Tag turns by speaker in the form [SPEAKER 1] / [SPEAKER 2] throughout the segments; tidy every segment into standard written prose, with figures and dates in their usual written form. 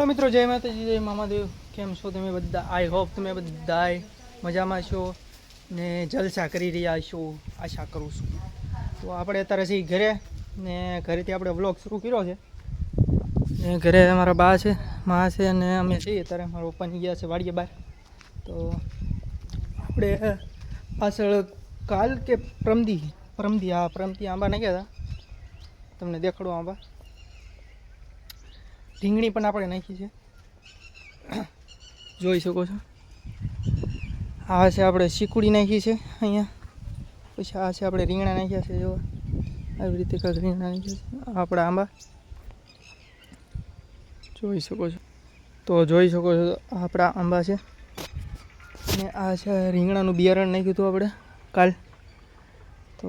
[SPEAKER 1] Hello મિત્રો, જય માતાજી, જય મામાદેવ. કેમ છો તમે બધા? આઈ હોપ તમે બધા મજામાં છો ને જલસા કરી રહ્યા છો, આશા કરું છું. તો આપણે અત્યારે છીએ ઘરે ને ઘરેથી આપણે વ્લોગ શરૂ કર્યો છે ને ઘરે અમારા બા છે, મા છે અને અમે છીએ અત્યારે. મારા પપ્પાની ગયા છે વાડીએ બહાર. તો આપણે પાછળ કાલ કે પરમદી આંબા નાખ્યા હતા. તમને દેખાડો આંબા. રીંગણી પણ આપણે નાખી છે, જોઈ શકો છો. આ છે આપણે શીકુડી નાખી છે અહીંયા. પછી આ છે આપણે રીંગણા નાખ્યા છે. જો આવી રીતે કાંઈક રીંગણા નાખ્યા છે. આપણા આંબા જોઈ શકો છો. તો જોઈ શકો છો આપણા આંબા છે. અને આ છે રીંગણાનું બિયારણ નાખ્યું હતું આપણે કાલ. તો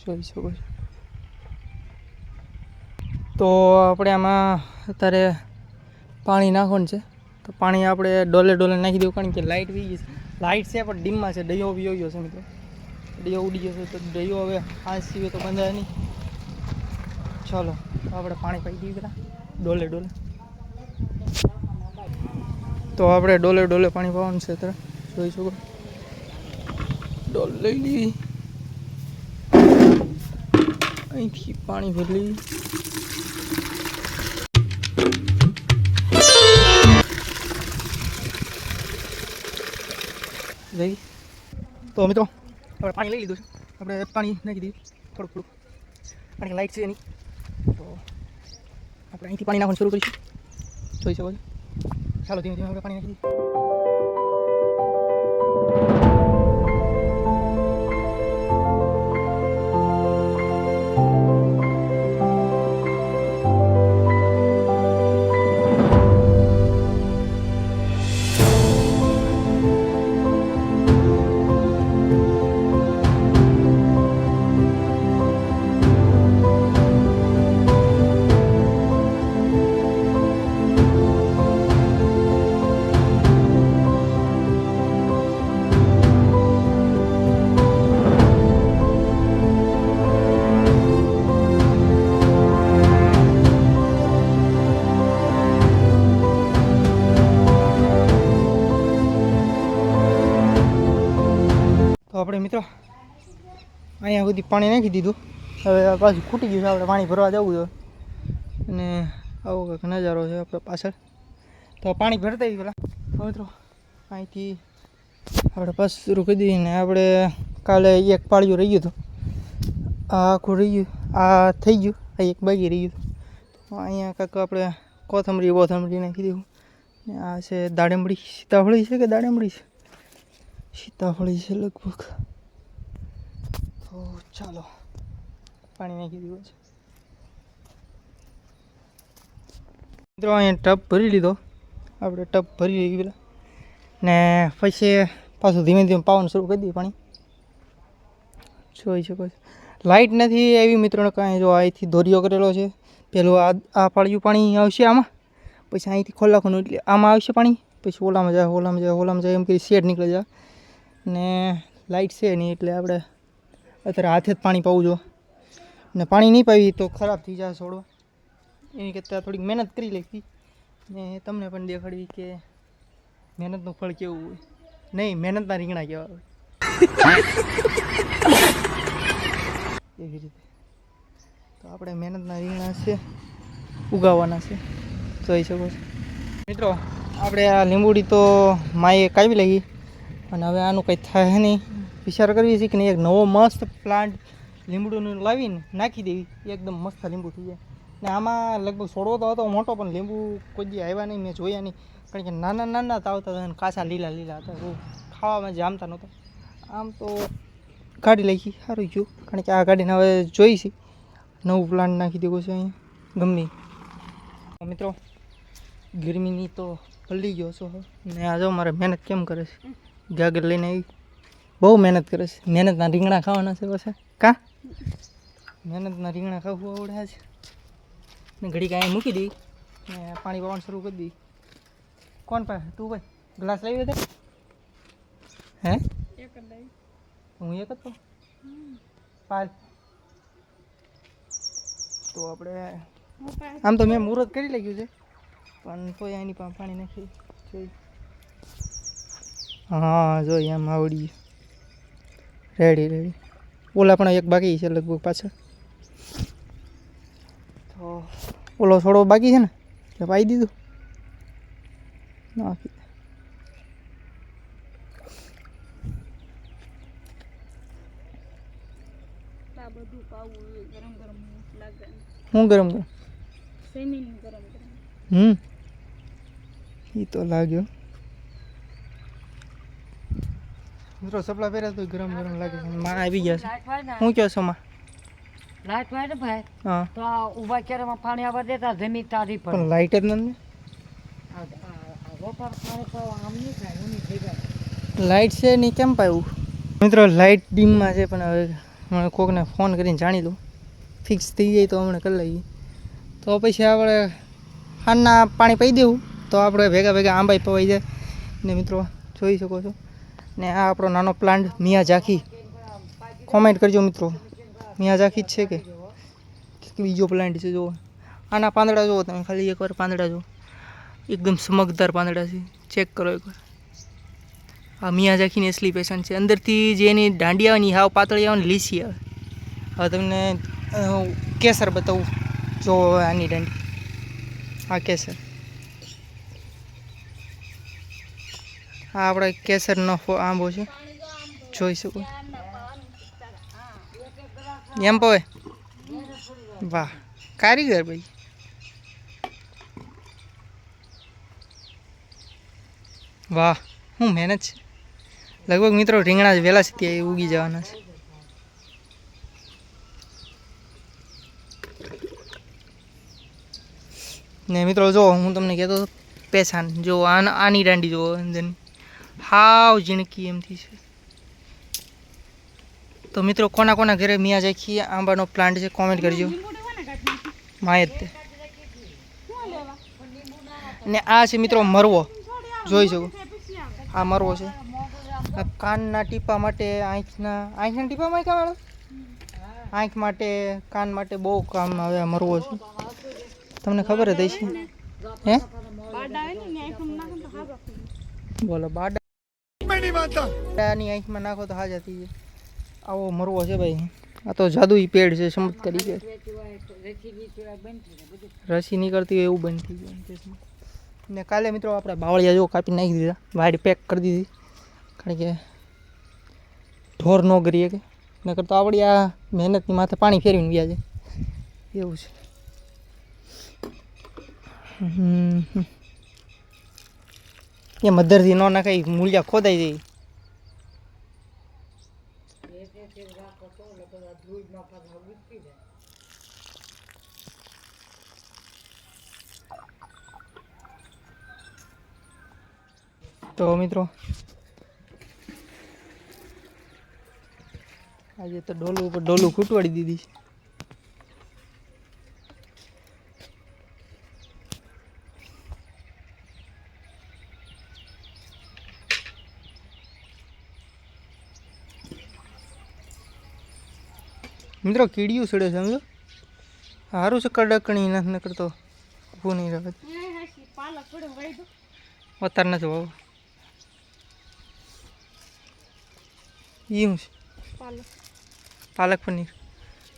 [SPEAKER 1] જોઈ શકો છો. તો આપણે આમાં અત્યારે પાણી નાખવાનું છે. તો પાણી આપણે ડોલે નાખી દેવું, કારણ કે લાઇટ વી ગઈ છે. લાઇટ છે પણ ડીમમાં છે. ડયો વી ગયો છે મિત્રો, ડયો ઉડી ગયો છે. તો ડયો હવે આ સિવાય તો બંધાય નહીં. ચાલો આપણે પાણી પાઈ દઈએ બધા ડોલે. તો આપણે ડોલે પાણી પાવાનું છે અત્યારે. જોઈ શકો. ડોલ લઈ લઈ, અહીંથી પાણી ભરી લઈ. તો મિત્રો આપણે પાણી લઈ લીધું છે. આપણે પાણી નાખી દઈએ થોડુંક, કારણ કે લાઇટ છે એની. તો આપણે અહીંથી પાણી નાખવાનું શરૂ કરીશું. જોઈ શકો છો. ચાલો ધીમે ધીમે આપણે પાણી નાખી દઈએ. તો આપણે મિત્રો અહીંયા સુધી પાણી નાખી દીધું. હવે પાછું ખૂટી ગયું છે. આપણે પાણી ભરવા જવું છે અને આવો કંઈક નજારો છે આપણે પાછળ. તો પાણી ભરતા આવી પેલા. તો મિત્રો અહીંથી આપણે પાછું શરૂ કરી દઈએ. ને આપણે કાલે એક પાળિયું રહી ગયું હતું. આ આખું રહી ગયું, આ થઈ ગયું, આ એક બાકી રહી ગયું. તો અહીંયા કાંઈક આપણે કોથમરી નાખી દેવું. ને આ છે દાડમડી, સીતાફળી છે કે દાડમડી છે? સીતાફળી છે લગભગ. તો ચાલો પાણી નાખી દીધું છે મિત્રો. અહીંયા ટબ ભરી લીધો આપણે. ટબ ભરી લઈ પેલા ને પછી પાછું ધીમે ધીમે પાવાનું શરૂ કરી દઈએ પાણી. જોઈ શકો છો. લાઇટ નથી એવી મિત્રોને કાંઈ. જો અહીંથી દોરીઓ કરેલો છે. પેલું આ પાળિયું પાણી આવશે આમાં, પછી અહીંથી ખોલાખવાનું એટલે આમાં આવશે પાણી, પછી ઓલામાં જાય એમ કરી શેડ નીકળી જાય. ને લાઇટ છે નહીં એટલે આપણે અત્યારે હાથે જ પાણી પાવું જો. ને પાણી નહીં પાવી તો ખરાબ થઈ જાય છોડવા. એની કરતાં થોડીક મહેનત કરી લેવી ને તમને પણ દેખાડવી કે મહેનતનું ફળ કેવું હોય. નહીં, મહેનતના રીંગણા કેવા હોય એવી રીતે. તો આપણે મહેનતના રીંગણા છે, ઉગાવવાના છે. જોઈ શકો છો મિત્રો. આપણે આ લીંબુડી તો માએ કાવી લાગી અને હવે આનું કંઈ થાય નહીં. વિચાર કરીએ છીએ કે એક નવો મસ્ત પ્લાન્ટ લીંબુનું લાવીને નાખી દેવી. એકદમ મસ્ત લીંબુ થઈ જાય. ને આમાં લગભગ છોડવો તો હતો મોટો, પણ લીંબુ કોઈ દી આવ્યા નહીં, મેં જોયા નહીં. કારણ કે નાના આવતા હતા અને કાચા લીલા હતા. તો ખાવામાં જામતા નહોતા. આમ તો કાઢી નાખી, સારું ગયું. કારણ કે આ ગાડીને હવે જોઈ છે નવું પ્લાન્ટ નાખી દેવું છે અહીંયા ગમે. મિત્રો ગરમીની તો પલળી ગયો છો ને. આ જો મારે મહેનત કેમ કરે છે. ગાગર લઈને આવી, બહુ મહેનત કરે છે. મહેનતના રીંગણા ખાવાના છે પછી. મહેનતના રીંગણા ખાવું આવડે છે ને. ઘડી કાંઈ મૂકી દઈ ને પાણી પાવાનું શરૂ કરી દઈ. કોણ પાસે? તું ભાઈ ગ્લાસ લાવી દે. હે હું એક જ તો પાલ. તો આપણે આમ તો મેં મુહૂર્ત કરી લાગ્યું છે. પણ કોઈ એની પાસે પાણી નાખી જોઈ. હા જોઈ આમ આવડી રેડી રેડી. ઓલા પણ એક બાકી છે લગભગ પાછળ. તો ઓલો થોડો બાકી છે ને એટલે પાઈ દીધું નાખી. હું ગરમ ગરમ એ તો લાગ્યો મિત્રો સપલા પહેર્યા તો ગરમ ગરમ લાગે છે. માં આવી ગયા છે. હું કહો છો માં?
[SPEAKER 2] લાઈટ હોય ને ભાઈ
[SPEAKER 1] હા
[SPEAKER 2] તો ઉભા કેરમાં પાણી આવવા દેતા જમીન તારી પર
[SPEAKER 1] પણ લાઇટ જ નથી. લાઇટ છે નહીં કેમ પાયું મિત્રો? લાઇટ ડીમમાં છે પણ હવે મને કોકને ફોન કરીને જાણી લઉં. ફિક્સ થઈ જાય તો હમણાં કરી લઈએ. તો પછી આપણે હાલના પાણી પી દેવું તો આપણે ભેગા ભેગા આંબાઈ પવાઈ જાય ને મિત્રો જોઈ શકો છો. ને આ આપણો નાનો પ્લાન્ટ મિયાઝાકી. કોમેન્ટ કરજો મિત્રો મિયાઝાકી જ છે કે બીજો પ્લાન્ટ છે? જુઓ આના પાંદડા જુઓ તમે, ખાલી એકવાર પાંદડા જુઓ, એકદમ ચમકદાર પાંદડા છે. ચેક કરો એકવાર. આ મિયાઝાકીની અસલી પેશન છે. અંદરથી જે એની દાંડી આવે ને હાવ પાતળી આવે ને લીસી આવે. હવે તમને કેસર બતાવું. જો આની દાંડી, આ કેસર, આ આપણે કેસરનો આંબો છે, જોઈ શકો. એમ પવે વાહ કારીગર ભાઈ. વાહ શું મહેનત છે. લગભગ મિત્રો રીંગણા જ વહેલા છે ત્યાં ઉગી જવાના છે. ને મિત્રો જો હું તમને કહેતો પેશાન જો આની દાંડી જુઓ અંદરની હાવ ઝીણકી એમથી છે. તો મિત્રો કોના કોના ઘરે મિયાઝાકી આંબાનો પ્લાન્ટ છે કોમેન્ટ કરજો. માય જ તે. ને આ છે મિત્રો મરવો, જોઈ શકો. આ મરવો છે. આ કાનના ટીપા માટે, આંખના ટીપામાં કામ આવે. આંખ માટે, કાન માટે બહુ કામ આવે આ મરવો છે. તમને ખબર જ હશે. હે બોલો બાડાની આંખમાં નાખો તો હાજા થઈ જાય. આવો મરવો છે ભાઈ. આ તો જાદુઈ પેડ છે, ચમત્કારી પેડ. રસી નીકળતી હોય એવું બંધ થઈ ગયું. ને કાલે મિત્રો આપણે બાવળિયા જો કાપી નાખી દીધા, વાડી પેક કરી દીધી. કારણ કે ઢોર ન કરીએ કે નકર તો આપણી આ મહેનતની માથે પાણી ફેરવીને ગયા છે એવું છે. એ મધરથી ન નાખાય, મૂળિયા ખોદાઈ જાય. તો મિત્રો આજે તો ડોલું ઉપર ડોલું ખૂટવાડી દીધી છે. મિત્રો કીડીયું સડે છે સમજો. સારું છે કડકણી નથી કરતો ઊભું નહીં રહે. અત્યારે નથી વાવ એવું છે. પાલક પનીર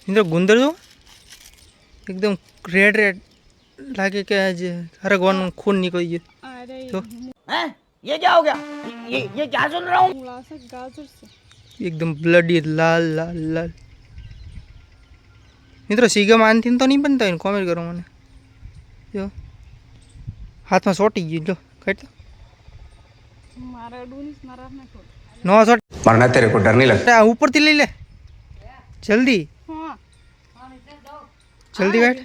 [SPEAKER 1] મિત્રો ગુંદર જો એકદમ રેડ રેડ લાગે કે આજે હરગવાનું ખૂન નીકળી ગયું. તો
[SPEAKER 2] ये क्या हो गया? ये क्या सुन रहा हूँ?
[SPEAKER 3] गाजर से
[SPEAKER 1] एकदम ब्लडी लाल लाल लाल. મિત્રો સીગમ આનથી તો નહીં બનતા હોય ને? કોમેન્ટ કરો મને. જો હાથમાં સોટી ગયું. જો કાઢતો
[SPEAKER 3] मारा डूनिस मारा ना छोड़
[SPEAKER 1] નો સોટ
[SPEAKER 4] मरना तेरे को डर नहीं लगता?
[SPEAKER 1] ઉપરથી લઈ લે જલ્દી
[SPEAKER 3] हां
[SPEAKER 1] જલ્દી કાઢ.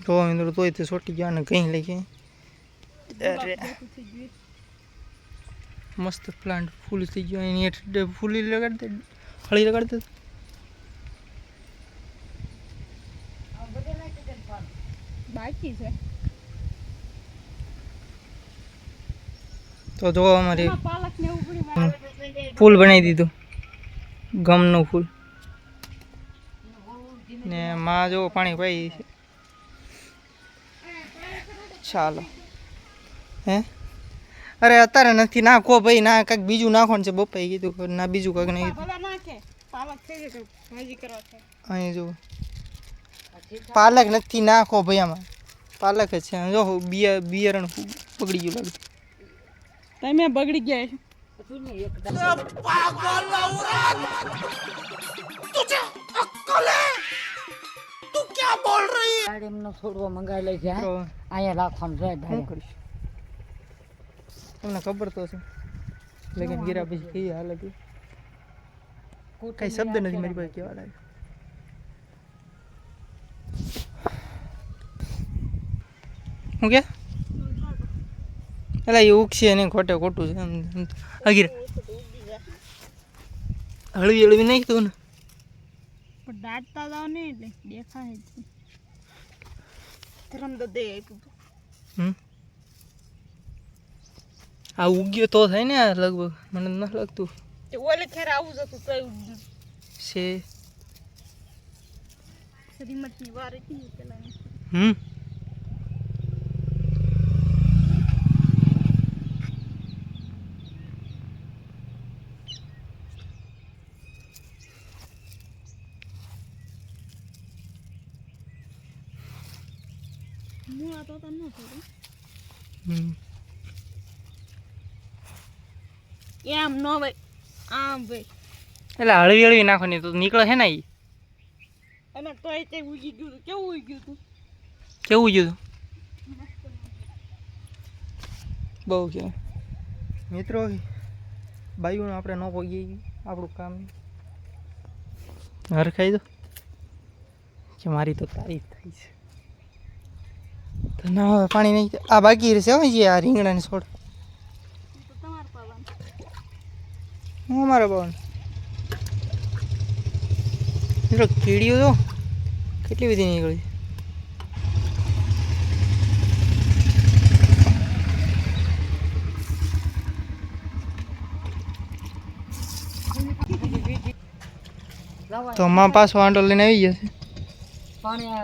[SPEAKER 1] તો મિત્રો તોય તે સોટી ગયા ને કઈ લઈ ગયા. અરે મસ્ત પ્લાન્ટ ફૂલ થઈ ગયો. એની હેઠ ફૂલી લગાડ દે, હળી લગાડ દે.
[SPEAKER 3] बाकी है
[SPEAKER 1] તો જો અમારી
[SPEAKER 3] पालक ने ऊपरी मार
[SPEAKER 1] ફૂલ બનાવી દીધું, ગમનું ફૂલ. ને માં જો પાણી પાઈ છે. ચાલો હે અરે અત્યારે નથી નાખો ભાઈ ના કાંઈક બીજું નાખવાનું છે બપ્પાએ કીધું ના બીજું કાંઈક નહીં
[SPEAKER 3] ભલા નાખે પાલક થઈ જશે ભાજી કરવા છે
[SPEAKER 1] અહીંયા જો પાલક નથી નાખો ભાઈ આમાં પાલક જ છે જો બિયારણ બગડી ગયું લાગે
[SPEAKER 3] તમે બગડી ગયા છો
[SPEAKER 2] એમનો છોડવો મંગાવી લઈ જાય
[SPEAKER 1] તો
[SPEAKER 2] અહીંયા રાખવાનું છે
[SPEAKER 1] શું કરીશ તમને ખબર તો છે લેકિન ગીરા પછી કઈ હાલત કઈ શબ્દ નથી મારી પાસે કહેવા લાગે શું કે એટલે એ ઉગશે નહીં ખોટે ખોટું છે અગીર હળવી હળવી નાખી દઉં ને
[SPEAKER 3] પણ દાટતા જાવ ને એટલે દેખાય જ ધરમ તો દે આપ્યું
[SPEAKER 1] આ ઉગ્યો તો થાય ને આ લગભગ મને નથી લાગતું
[SPEAKER 3] તે ઓલે ખેર આવું જતું તો ઉગ્યું
[SPEAKER 1] છે
[SPEAKER 3] શ્રીમતની વાર હતી પેલા હું આ તો ન થયું એમ નો ભાઈ આમ ભાઈ
[SPEAKER 1] એટલે હળવી હળવી નાખવાની તો નીકળે છે ને એ
[SPEAKER 3] અને તોય તે ઉગી ગયું હતું કેવું ઉગ્યું હતું
[SPEAKER 1] કેવું ગયું બહુ કે મિત્રો બાયુનું આપણે ન પગી આપણું કામ હરખાઈ દો કે મારી તો તારીફ થઈ છે તો ના હવે પાણી નહીં આ બાકી રહેશે હોય જે આ રીંગણાને છોડ
[SPEAKER 3] તો તમારે પાવાનું
[SPEAKER 1] હું મારા બાવન મિત્રો કીડીઓ તો કેટલી બધી નીકળી તો માં પાછો આંટો લઈને આવી જશે
[SPEAKER 2] પાણી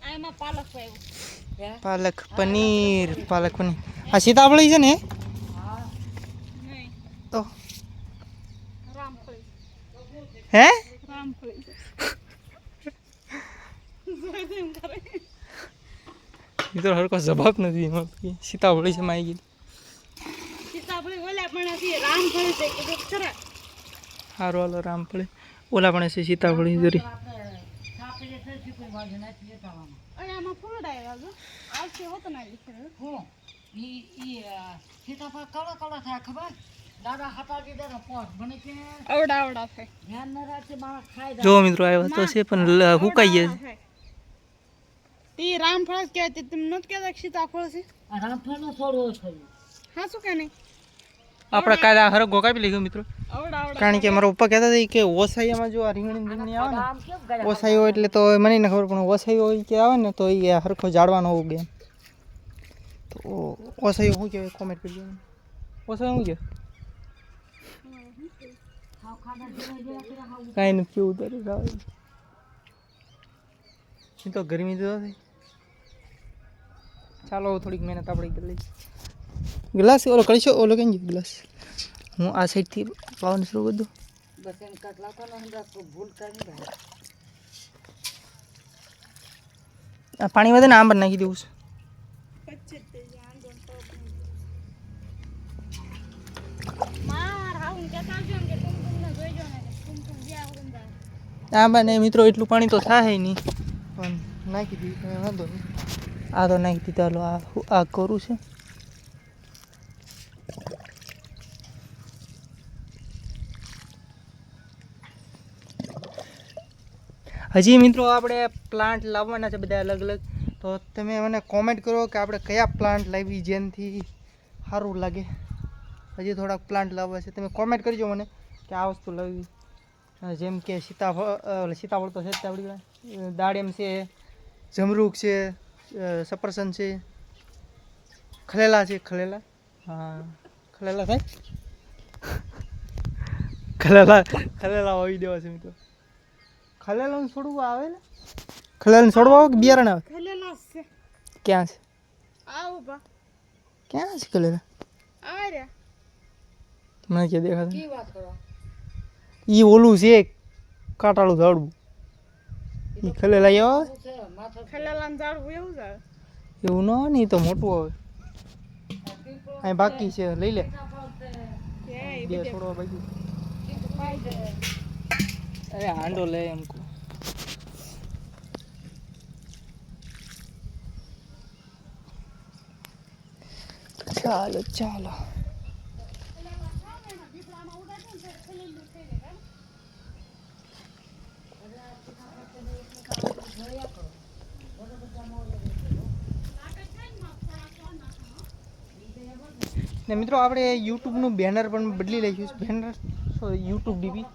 [SPEAKER 3] આમાં પાલક આવ્યું
[SPEAKER 1] પાલક પનીર આ સીતાફળી છે ને
[SPEAKER 3] નહીં
[SPEAKER 1] તો
[SPEAKER 3] રામફળી
[SPEAKER 1] હે
[SPEAKER 3] રામફળી
[SPEAKER 1] મિત્રો હરકો જવાબ નથી એમાં સીતાફળી છે માં આવી ગઈ
[SPEAKER 3] સીતાફળી ઓલા પણ હતી રામફળી છે કે ખરા
[SPEAKER 1] સારું હાલો રામફળી ઓલા પણ છે સીતાફળી જરી
[SPEAKER 3] અને આમાં ફૂલડા આવ્યા છો આવશે હોતો ના લીધે
[SPEAKER 2] સીતાફળ કળા કળા થાય ખબર દાદા હટાડી દે પોટ મને કે
[SPEAKER 3] આવડા આવડા થાય
[SPEAKER 2] ધ્યાન ન રાખે માણસ ખાઈ
[SPEAKER 1] જો મિત્રો આવ્યા તો છે પણ હુકાઈ ગયા
[SPEAKER 3] તે રામફળ જ કહેવાય તે તમે નથી કહેતા કે સીતાફળ છે
[SPEAKER 2] જાય રામફળનો છોડવો થયો
[SPEAKER 3] હા શું કે નહીં
[SPEAKER 1] આપણે કાલે આ હરકો કાપી લઈ ગયો મિત્રો
[SPEAKER 3] આવડા આવડા
[SPEAKER 1] કારણ કે મારા પપ્પા કહેતા હતા કે ઓસાઈમાં જો આ રીંગણી આવે
[SPEAKER 2] આમ કેમ
[SPEAKER 1] ને
[SPEAKER 2] ગયા
[SPEAKER 1] ઓસાઈ હોય એટલે તો મને ન ખબર પણ ઓસાઈ હોય કે આવે ને તો એ હરખો ઝાડવાનો ઉગે તો ઓસાઈ શું કહેવાય કોમેન્ટ કરજો ઓસાઈ શું કહેવાય કાંઈ નથી કેવું તારે એ તો ગરમી તો થઈ ચાલો થોડીક મહેનત આપણે કરી લઈએ ગ્લાસ ઓલો કરીશો ઓલો કેમ ગયો ગ્લાસ હું આ સાઈડથી પાવાનું શરૂ કરી દઉં
[SPEAKER 2] બસ એમ કટલા તો ન ભૂલ કરી ભાઈ
[SPEAKER 1] આ પાણી વધે ને આંબ નાખી દેવું છે
[SPEAKER 3] માર હાઉન કહેતા આવજો ને કે ટુમટુમને જોઈજો ને ટુમટુમ જ્યાં ਹੁੰਦਾ
[SPEAKER 1] આંબા ને મિત્રો એટલું પાણી તો થાય નહીં પણ નાખી દીધું કંઈ વાંધો નહીં આ તો નાખી દીધા હાલો આ કરું છે હજી મિત્રો આપણે પ્લાન્ટ લાવવાના છે બધા અલગ અલગ તો તમે મને કોમેન્ટ કરો કે આપણે કયા પ્લાન્ટ લાવી જેનાથી સારું લાગે હજી થોડાક પ્લાન્ટ લાવવા છે તમે કોમેન્ટ કરજો મને કે આ વસ્તુ લાવવી જેમ કે સીતાફળ તો છે જ આપણી દાડેમ છે જમરૂક છે સફરજન છે ખલેલા છે ખલેલા હા ખલેલા થાય ખલેલા વાવી દેવા છે મિત્રો ખલેલાનું છોડવું આવે ને ખલેલાનું છોડવા આવે કે બિયારણ આવે
[SPEAKER 3] ખલેલા છે
[SPEAKER 1] ક્યાં છે
[SPEAKER 3] આ ઊભા
[SPEAKER 1] ક્યાં છે કલેલા
[SPEAKER 3] આ રહ્યા
[SPEAKER 1] તમને ક્યાં દેખાતા ઈ ઓલું છે કાંટાળું ઝાડવું ઈ ખલેલા આવ્યો
[SPEAKER 3] ખલેલાનું ઝાડવું એવું છે
[SPEAKER 1] એવું ન નહીં તો મોટું આવે અહીં બાકી છે લઈ લે બે છોડવા બાકી અરે હાંડો લે એમ કહું ચાલો ચાલો ને મિત્રો આપણે યુટ્યુબનું બેનર પણ બદલી લઈશું બેનર સોરી યુટ્યુબ ડીપી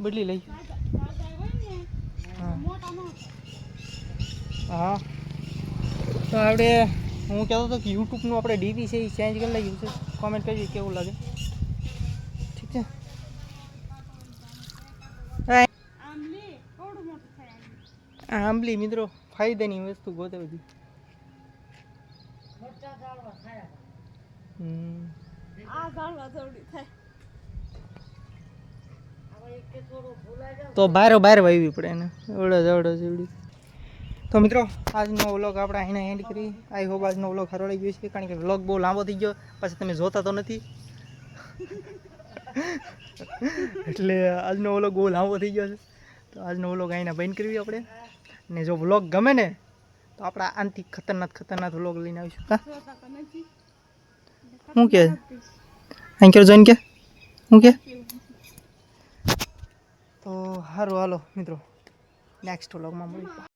[SPEAKER 1] બદલી લઈશું હા તો આપણે હું કહેતો હતો કે યુટ્યુબનું આપણે ડીપી છે એ ચેન્જ કરી લઈએ છે કોમેન્ટ કરજો કેવું લાગે ઠીક છે
[SPEAKER 3] આંબલી થોડું મોટું થાય
[SPEAKER 1] આંબલી મિત્રો ફાયદાની વસ્તુ ગોતે બધી
[SPEAKER 3] આ ઝાડવા થોડી થાય
[SPEAKER 1] તો બહાર વાવી પડે એને એવડા જેવડી તો મિત્રો આજનો વ્લોગ આપણે અહીંને એન્ડ કરી આઈ હોપ આજનો વ્લોગ સારો લાગી ગયો છે કારણ કે વ્લોગ બહુ લાંબો થઈ ગયો પછી તમે જોતા તો નથી એટલે આજનો વ્લોગ બહુ લાંબો થઈ ગયો છે તો આજનો વ્લોગ અહીંને બંધ કરવી આપણે ને જો વ્લોગ ગમે ને તો આપણા આનથી ખતરનાક વ્લોગ લઈને આવીશું હા શું કે એન્કર જોઈન કે શું કે તો સારું હાલો મિત્રો નેક્સ્ટ વ્લોગમાં મળીએ